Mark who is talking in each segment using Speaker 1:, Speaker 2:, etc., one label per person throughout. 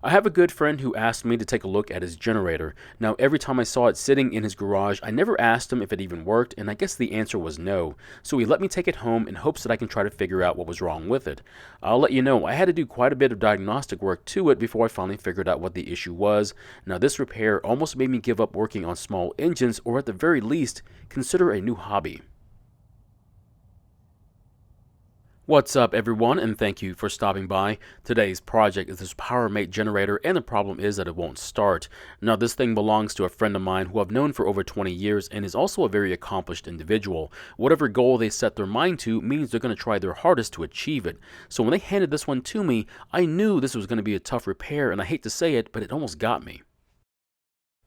Speaker 1: I have a good friend who asked me to take a look at his generator. Now, every time I saw it sitting in his garage, I never asked him if it even worked, and I guess the answer was no. So he let me take it home in hopes that I can try to figure out what was wrong with it. I'll let you know, I had to do quite a bit of diagnostic work to it before I finally figured out what the issue was. Now, this repair almost made me give up working on small engines, or at the very least, consider a new hobby. What's up, everyone, and thank you for stopping by. Today's project is this PowerMate generator, and the problem is that it won't start. Now, this thing belongs to a friend of mine who I've known for over 20 years and is also a very accomplished individual. Whatever goal they set their mind to means they're going to try their hardest to achieve it. So when they handed this one to me, I knew this was going to be a tough repair, and I hate to say it, but it almost got me.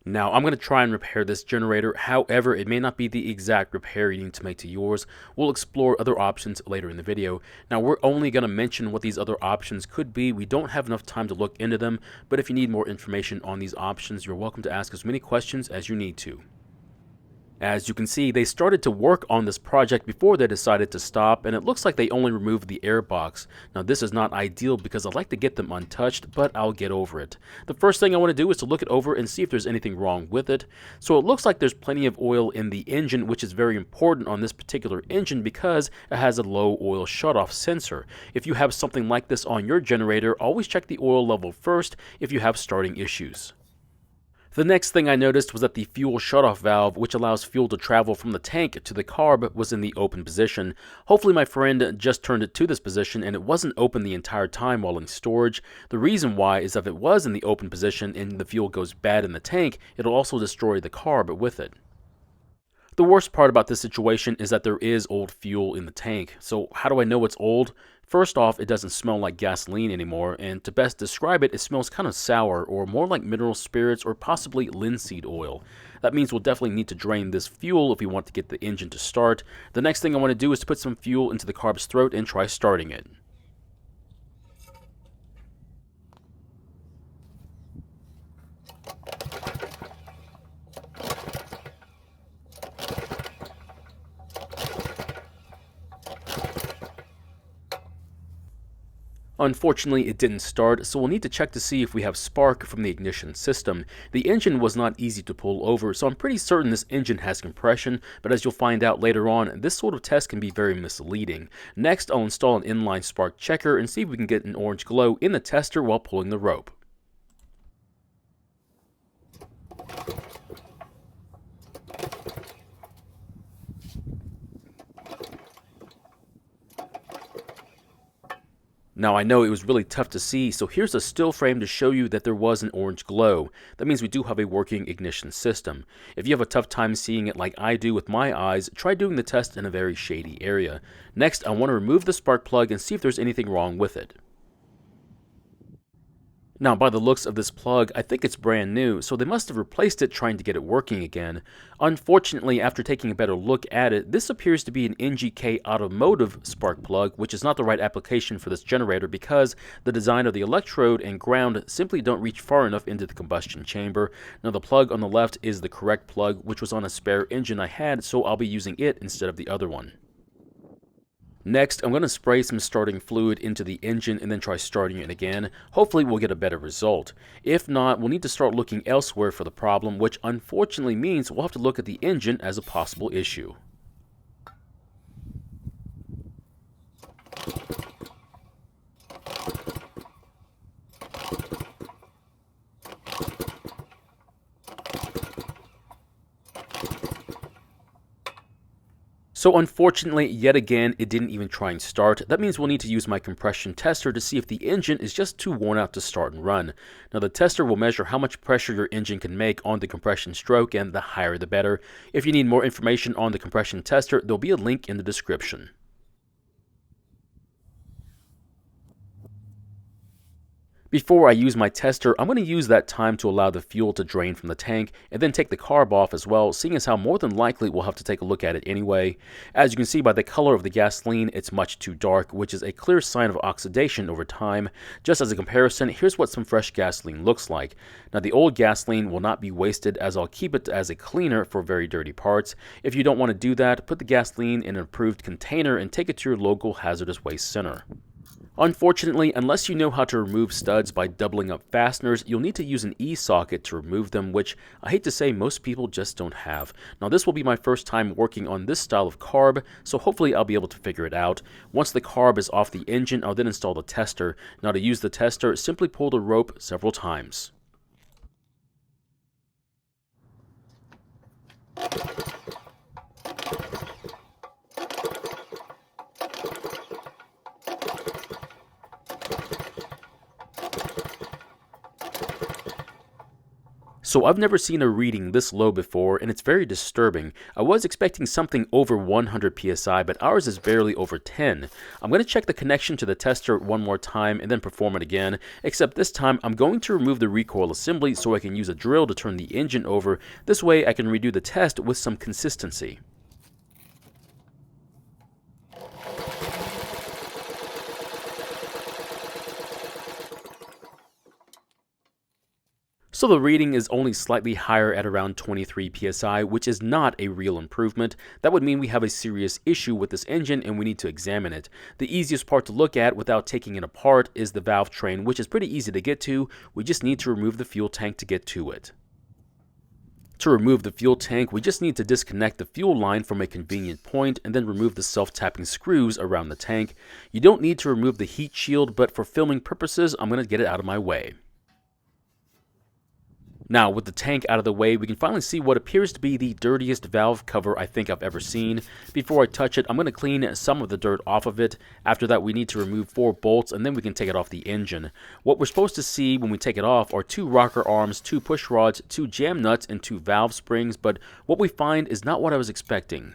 Speaker 1: Now, I'm going to try and repair this generator. However, it may not be the exact repair you need to make to yours. We'll explore other options later in the video. Now, we're only going to mention what these other options could be. We don't have enough time to look into them, but if you need more information on these options, you're welcome to ask as many questions as you need to. As you can see, they started to work on this project before they decided to stop, and it looks like they only removed the air box. Now, this is not ideal because I like to get them untouched, but I'll get over it. The first thing I want to do is to look it over and see if there's anything wrong with it. So it looks like there's plenty of oil in the engine, which is very important on this particular engine because it has a low oil shutoff sensor. If you have something like this on your generator, always check the oil level first if you have starting issues. The next thing I noticed was that the fuel shutoff valve, which allows fuel to travel from the tank to the carb, was in the open position. Hopefully my friend just turned it to this position and it wasn't open the entire time while in storage. The reason why is if it was in the open position and the fuel goes bad in the tank, it'll also destroy the carb with it. The worst part about this situation is that there is old fuel in the tank. So how do I know it's old? First off, it doesn't smell like gasoline anymore, and to best describe it, it smells kind of sour, or more like mineral spirits, or possibly linseed oil. That means we'll definitely need to drain this fuel if we want to get the engine to start. The next thing I want to do is to put some fuel into the carb's throat and try starting it. Unfortunately, it didn't start, so we'll need to check to see if we have spark from the ignition system. The engine was not easy to pull over, so I'm pretty certain this engine has compression, but as you'll find out later on, this sort of test can be very misleading. Next, I'll install an inline spark checker and see if we can get an orange glow in the tester while pulling the rope. Now I know it was really tough to see, so here's a still frame to show you that there was an orange glow. That means we do have a working ignition system. If you have a tough time seeing it like I do with my eyes, try doing the test in a very shady area. Next, I want to remove the spark plug and see if there's anything wrong with it. Now, by the looks of this plug, I think it's brand new, so they must have replaced it trying to get it working again. Unfortunately, after taking a better look at it, this appears to be an NGK Automotive spark plug, which is not the right application for this generator because the design of the electrode and ground simply don't reach far enough into the combustion chamber. Now, the plug on the left is the correct plug, which was on a spare engine I had, so I'll be using it instead of the other one. Next, I'm going to spray some starting fluid into the engine and then try starting it again. Hopefully we'll get a better result. If not, we'll need to start looking elsewhere for the problem, which unfortunately means we'll have to look at the engine as a possible issue. So unfortunately, yet again, it didn't even try and start. That means we'll need to use my compression tester to see if the engine is just too worn out to start and run. Now the tester will measure how much pressure your engine can make on the compression stroke, and the higher the better. If you need more information on the compression tester, there'll be a link in the description. Before I use my tester, I'm going to use that time to allow the fuel to drain from the tank and then take the carb off as well, seeing as how more than likely we'll have to take a look at it anyway. As you can see by the color of the gasoline, it's much too dark, which is a clear sign of oxidation over time. Just as a comparison, here's what some fresh gasoline looks like. Now the old gasoline will not be wasted as I'll keep it as a cleaner for very dirty parts. If you don't want to do that, put the gasoline in an approved container and take it to your local hazardous waste center. Unfortunately, unless you know how to remove studs by doubling up fasteners, you'll need to use an E-socket to remove them, which I hate to say most people just don't have. Now this will be my first time working on this style of carb, so hopefully I'll be able to figure it out. Once the carb is off the engine, I'll then install the tester. Now to use the tester, simply pull the rope several times. So I've never seen a reading this low before, and it's very disturbing. I was expecting something over 100 psi, but ours is barely over 10. I'm going to check the connection to the tester one more time and then perform it again, except this time I'm going to remove the recoil assembly so I can use a drill to turn the engine over. This way I can redo the test with some consistency. So the reading is only slightly higher at around 23 psi, which is not a real improvement. That would mean we have a serious issue with this engine and we need to examine it. The easiest part to look at without taking it apart is the valve train, which is pretty easy to get to. We just need to remove the fuel tank to get to it. To remove the fuel tank, we just need to disconnect the fuel line from a convenient point and then remove the self-tapping screws around the tank. You don't need to remove the heat shield, but for filming purposes, I'm going to get it out of my way. Now, with the tank out of the way, we can finally see what appears to be the dirtiest valve cover I think I've ever seen. Before I touch it, I'm going to clean some of the dirt off of it. After that, we need to remove 4 bolts, and then we can take it off the engine. What we're supposed to see when we take it off are 2 rocker arms, 2 push rods, 2 jam nuts, and 2 valve springs, but what we find is not what I was expecting.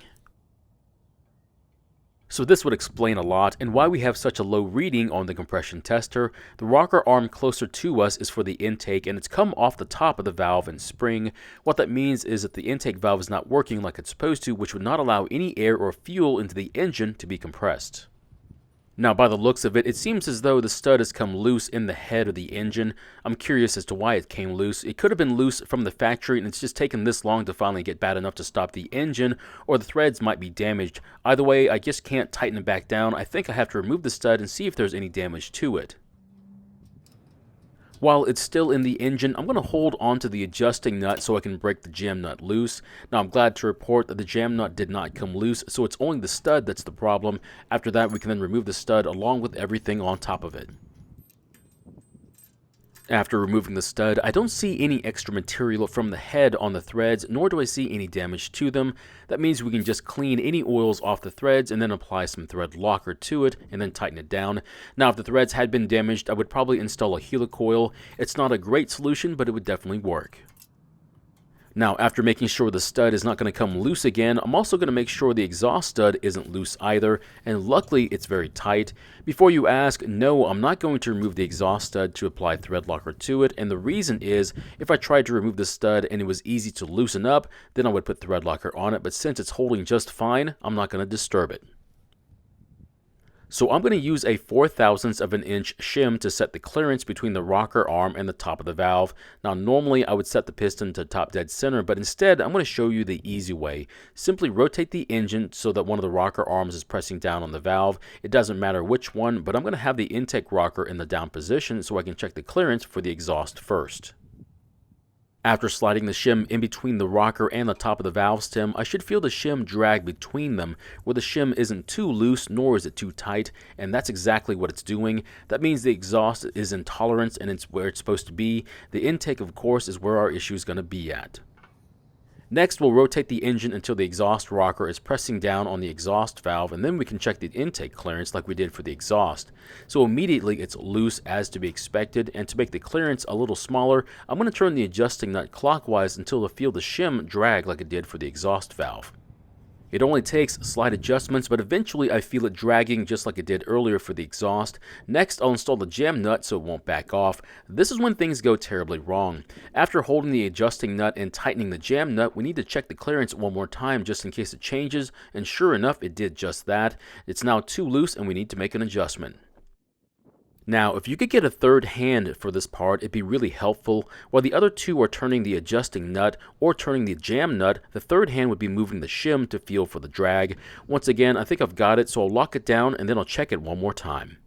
Speaker 1: So this would explain a lot and why we have such a low reading on the compression tester. The rocker arm closer to us is for the intake, and it's come off the top of the valve and spring. What that means is that the intake valve is not working like it's supposed to, which would not allow any air or fuel into the engine to be compressed. Now, by the looks of it, it seems as though the stud has come loose in the head of the engine. I'm curious as to why it came loose. It could have been loose from the factory, and it's just taken this long to finally get bad enough to stop the engine, or the threads might be damaged. Either way, I just can't tighten it back down. I think I have to remove the stud and see if there's any damage to it. While it's still in the engine, I'm going to hold onto the adjusting nut so I can break the jam nut loose. Now I'm glad to report that the jam nut did not come loose, so it's only the stud that's the problem. After that, we can then remove the stud along with everything on top of it. After removing the stud, I don't see any extra material from the head on the threads, nor do I see any damage to them. That means we can just clean any oils off the threads and then apply some thread locker to it and then tighten it down. Now, if the threads had been damaged, I would probably install a helicoil. It's not a great solution, but it would definitely work. Now, after making sure the stud is not going to come loose again, I'm also going to make sure the exhaust stud isn't loose either, and luckily it's very tight. Before you ask, no, I'm not going to remove the exhaust stud to apply thread locker to it, and the reason is, if I tried to remove the stud and it was easy to loosen up, then I would put thread locker on it, but since it's holding just fine, I'm not going to disturb it. So I'm going to use a 4/1000 of an inch shim to set the clearance between the rocker arm and the top of the valve. Now normally I would set the piston to top dead center, but instead I'm going to show you the easy way. Simply rotate the engine so that one of the rocker arms is pressing down on the valve. It doesn't matter which one, but I'm going to have the intake rocker in the down position so I can check the clearance for the exhaust first. After sliding the shim in between the rocker and the top of the valve stem, I should feel the shim drag between them, where the shim isn't too loose nor is it too tight, and that's exactly what it's doing. That means the exhaust is in tolerance and it's where it's supposed to be. The intake, of course, is where our issue is going to be at. Next, we'll rotate the engine until the exhaust rocker is pressing down on the exhaust valve, and then we can check the intake clearance like we did for the exhaust. So immediately it's loose as to be expected, and to make the clearance a little smaller, I'm going to turn the adjusting nut clockwise until I feel the shim drag like it did for the exhaust valve. It only takes slight adjustments, but eventually I feel it dragging just like it did earlier for the exhaust. Next, I'll install the jam nut so it won't back off. This is when things go terribly wrong. After holding the adjusting nut and tightening the jam nut, we need to check the clearance one more time just in case it changes, and sure enough, it did just that. It's now too loose and we need to make an adjustment. Now, if you could get a third hand for this part, it'd be really helpful. While the other two are turning the adjusting nut or turning the jam nut, the third hand would be moving the shim to feel for the drag. Once again, I think I've got it, so I'll lock it down and then I'll check it one more time.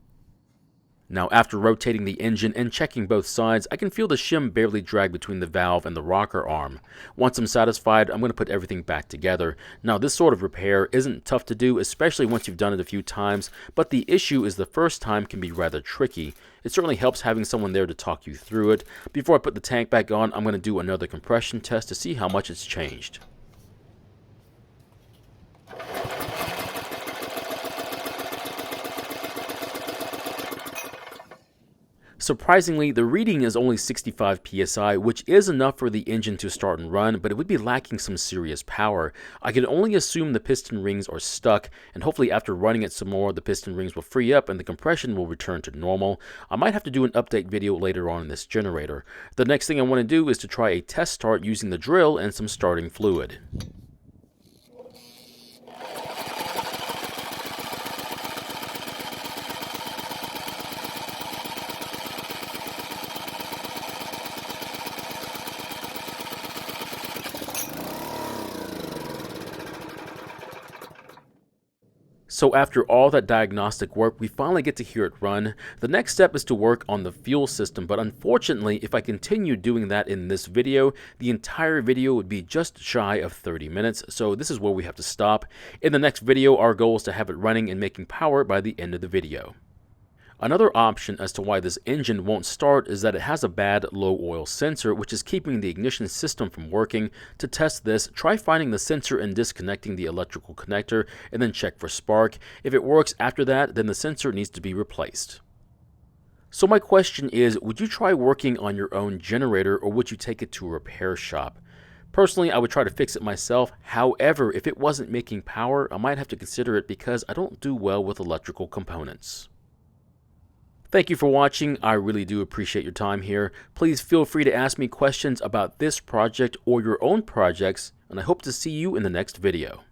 Speaker 1: Now, after rotating the engine and checking both sides, I can feel the shim barely drag between the valve and the rocker arm. Once I'm satisfied, I'm going to put everything back together. Now, this sort of repair isn't tough to do, especially once you've done it a few times, but the issue is the first time can be rather tricky. It certainly helps having someone there to talk you through it. Before I put the tank back on, I'm going to do another compression test to see how much it's changed. Surprisingly, the reading is only 65 psi, which is enough for the engine to start and run, but it would be lacking some serious power. I can only assume the piston rings are stuck, and hopefully after running it some more, the piston rings will free up and the compression will return to normal. I might have to do an update video later on in this generator. The next thing I want to do is to try a test start using the drill and some starting fluid. So after all that diagnostic work, we finally get to hear it run. The next step is to work on the fuel system, but unfortunately, if I continue doing that in this video, the entire video would be just shy of 30 minutes, so this is where we have to stop. In the next video, our goal is to have it running and making power by the end of the video. Another option as to why this engine won't start is that it has a bad low oil sensor, which is keeping the ignition system from working. To test this, try finding the sensor and disconnecting the electrical connector, and then check for spark. If it works after that, then the sensor needs to be replaced. So my question is, would you try working on your own generator, or would you take it to a repair shop? Personally, I would try to fix it myself. However, if it wasn't making power, I might have to consider it because I don't do well with electrical components. Thank you for watching. I really do appreciate your time here. Please feel free to ask me questions about this project or your own projects, and I hope to see you in the next video.